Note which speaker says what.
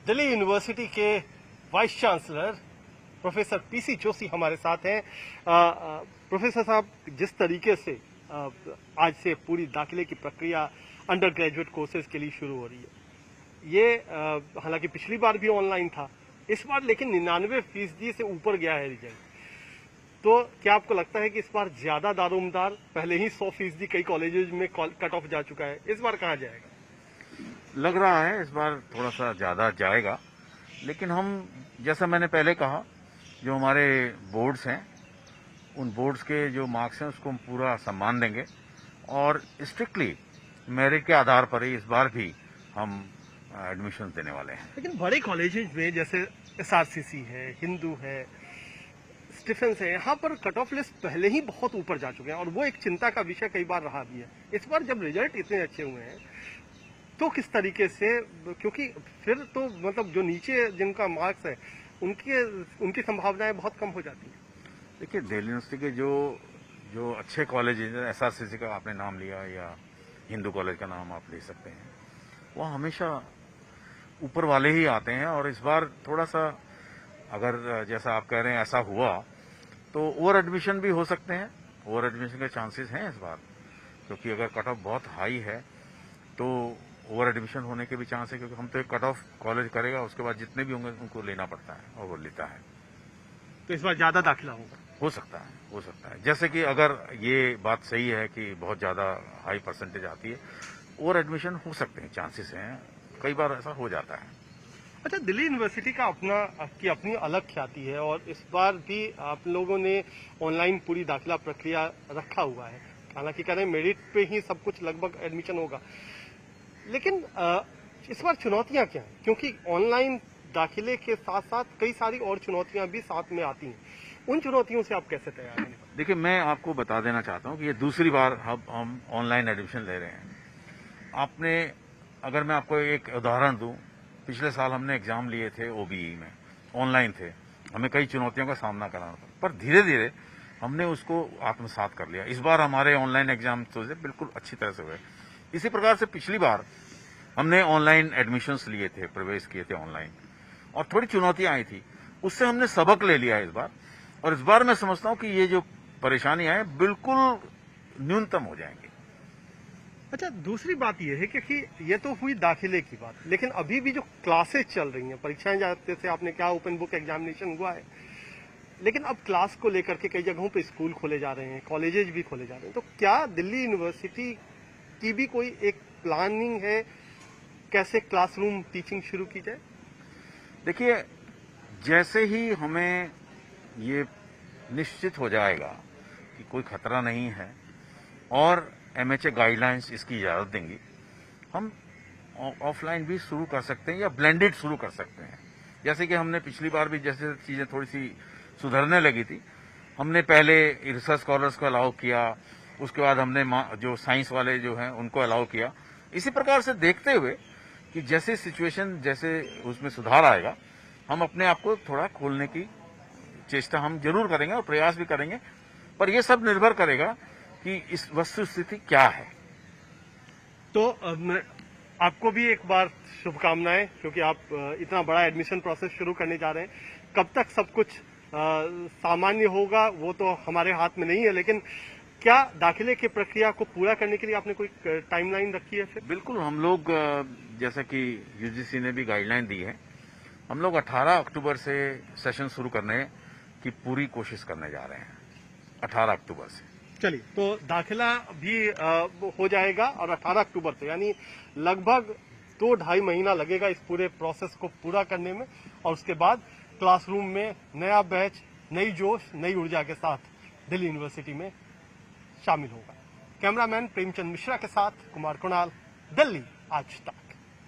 Speaker 1: Delhi university के vice chancellor professor PC Joshi हमारे साथ हैं। प्रोफेसर साहब, जिस तरीके से आज से पूरी दाखिले की प्रक्रिया अंडर ग्रेजुएट कोर्सेज के लिए शुरू हो रही है, ये हालांकि पिछली बार भी ऑनलाइन था, इस बार लेकिन 99% से ऊपर गया है रिजल्ट। तो क्या आपको लगता है कि इस बार ज्यादा दारोमदार, पहले ही 100% कई कॉलेजेस में कट ऑफ जा चुका है, इस बार कहाँ जाएगा?
Speaker 2: लग रहा है इस बार थोड़ा सा ज्यादा जाएगा, लेकिन हम जैसा मैंने पहले कहा, जो हमारे बोर्ड्स हैं उन बोर्ड्स के जो मार्क्स हैं उसको हम पूरा सम्मान देंगे और स्ट्रिक्टली मेरिट के आधार पर ही इस बार भी हम एडमिशन देने वाले हैं।
Speaker 1: लेकिन बड़े कॉलेजेस में जैसे एसआरसीसी है, हिंदू है, स्टीफेंस है, यहाँ पर कट ऑफ लिस्ट पहले ही बहुत ऊपर जा चुके हैं और वो एक चिंता का विषय कई बार रहा भी है। इस बार जब रिजल्ट इतने अच्छे हुए हैं तो किस तरीके से, क्योंकि फिर तो मतलब जो नीचे जिनका मार्क्स है उनकी संभावनाएं बहुत कम हो जाती हैं।
Speaker 2: देखिए, दिल्ली यूनिवर्सिटी के जो अच्छे कॉलेज हैं, एसआरसीसी का आपने नाम लिया या हिंदू कॉलेज का नाम आप ले सकते हैं, वो हमेशा ऊपर वाले ही आते हैं। और इस बार थोड़ा सा अगर जैसा आप कह रहे हैं ऐसा हुआ तो ओवर एडमिशन भी हो सकते हैं, ओवर एडमिशन के चांसेस हैं इस बार, क्योंकि अगर कट ऑफ बहुत हाई है तो ओवर एडमिशन होने के भी चांस है, क्योंकि हम तो एक कट ऑफ कॉलेज करेगा, उसके बाद जितने भी होंगे उनको लेना पड़ता है और वो लेता है।
Speaker 1: तो इस बार ज्यादा दाखिला होगा?
Speaker 2: हो सकता है। जैसे कि अगर ये बात सही है कि बहुत ज्यादा हाई परसेंटेज आती है, ओवर एडमिशन हो सकते हैं, चांसेस हैं, कई बार ऐसा हो जाता है।
Speaker 1: अच्छा, दिल्ली यूनिवर्सिटी का अपनी अलग ख्याति है और इस बार भी आप लोगों ने ऑनलाइन पूरी दाखिला प्रक्रिया रखा हुआ है। हालांकि कह रहे हैं मेरिट पे ही सब कुछ लगभग एडमिशन होगा, लेकिन इस बार चुनौतियां क्या हैं? क्योंकि ऑनलाइन दाखिले के साथ साथ कई सारी और चुनौतियां भी साथ में आती हैं। उन चुनौतियों से आप कैसे तैयार हैं?
Speaker 2: देखिए, मैं आपको बता देना चाहता हूं कि ये दूसरी बार हम ऑनलाइन एडमिशन ले रहे हैं। अगर मैं आपको एक उदाहरण दूं, पिछले साल हमने एग्जाम लिए थे ओबीई में, ऑनलाइन थे, हमें कई चुनौतियों का सामना करना था, पर धीरे धीरे हमने उसको आत्मसात कर लिया। इस बार हमारे ऑनलाइन एग्जाम तो बिल्कुल अच्छी तरह से हुए। इसी प्रकार से पिछली बार हमने ऑनलाइन एडमिशन्स लिए थे, प्रवेश किए थे ऑनलाइन, और थोड़ी चुनौतियां आई थी, उससे हमने सबक ले लिया इस बार। और इस बार मैं समझता हूं कि ये जो परेशानियां हैं बिल्कुल न्यूनतम हो जाएंगी।
Speaker 1: अच्छा, दूसरी बात यह है कि ये तो हुई दाखिले की बात, लेकिन अभी भी जो क्लासेस चल रही हैं, परीक्षाएं जाते थे, आपने क्या ओपन बुक एग्जामिनेशन हुआ है, लेकिन अब क्लास को लेकर के कई जगहों पे स्कूल खोले जा रहे हैं, कॉलेजेस भी खोले जा रहे हैं। तो क्या दिल्ली यूनिवर्सिटी की भी कोई एक प्लानिंग है कैसे क्लासरूम टीचिंग शुरू की जाए?
Speaker 2: देखिए, जैसे ही हमें ये निश्चित हो जाएगा कि कोई खतरा नहीं है और एमएचए गाइडलाइंस इसकी इजाजत देंगी, हम ऑफलाइन भी शुरू कर सकते हैं या ब्लेंडेड शुरू कर सकते हैं। जैसे कि हमने पिछली बार भी जैसे चीजें थोड़ी सी सुधरने लगी थी, हमने पहले रिसर्च स्कॉलर्स को अलाउ किया, उसके बाद हमने जो साइंस वाले जो हैं उनको अलाउ किया। इसी प्रकार से देखते हुए कि जैसे सिचुएशन जैसे उसमें सुधार आएगा, हम अपने आप को थोड़ा खोलने की चेष्टा हम जरूर करेंगे और प्रयास भी करेंगे, पर यह सब निर्भर करेगा कि इस वस्तु स्थिति क्या है।
Speaker 1: तो आपको भी एक बार शुभकामनाएं, क्योंकि आप इतना बड़ा एडमिशन प्रोसेस शुरू करने जा रहे हैं। कब तक सब कुछ सामान्य होगा वो तो हमारे हाथ में नहीं है, लेकिन क्या दाखिले की प्रक्रिया को पूरा करने के लिए आपने कोई टाइमलाइन रखी है? फिर
Speaker 2: बिल्कुल, हम लोग जैसा कि यूजीसी ने भी गाइडलाइन दी है, हम लोग 18 अक्टूबर से सेशन शुरू करने की पूरी कोशिश करने जा रहे हैं। 18 अक्टूबर से।
Speaker 1: चलिए, तो दाखिला भी हो जाएगा और 18 अक्टूबर से, यानी लगभग 2-2.5 महीना लगेगा इस पूरे प्रोसेस को पूरा करने में, और उसके बाद क्लासरूम में नया बैच, नई जोश, नई ऊर्जा के साथ दिल्ली यूनिवर्सिटी में शामिल होगा। कैमरामैन प्रेमचंद मिश्रा के साथ कुमार कुणाल, दिल्ली आज तक।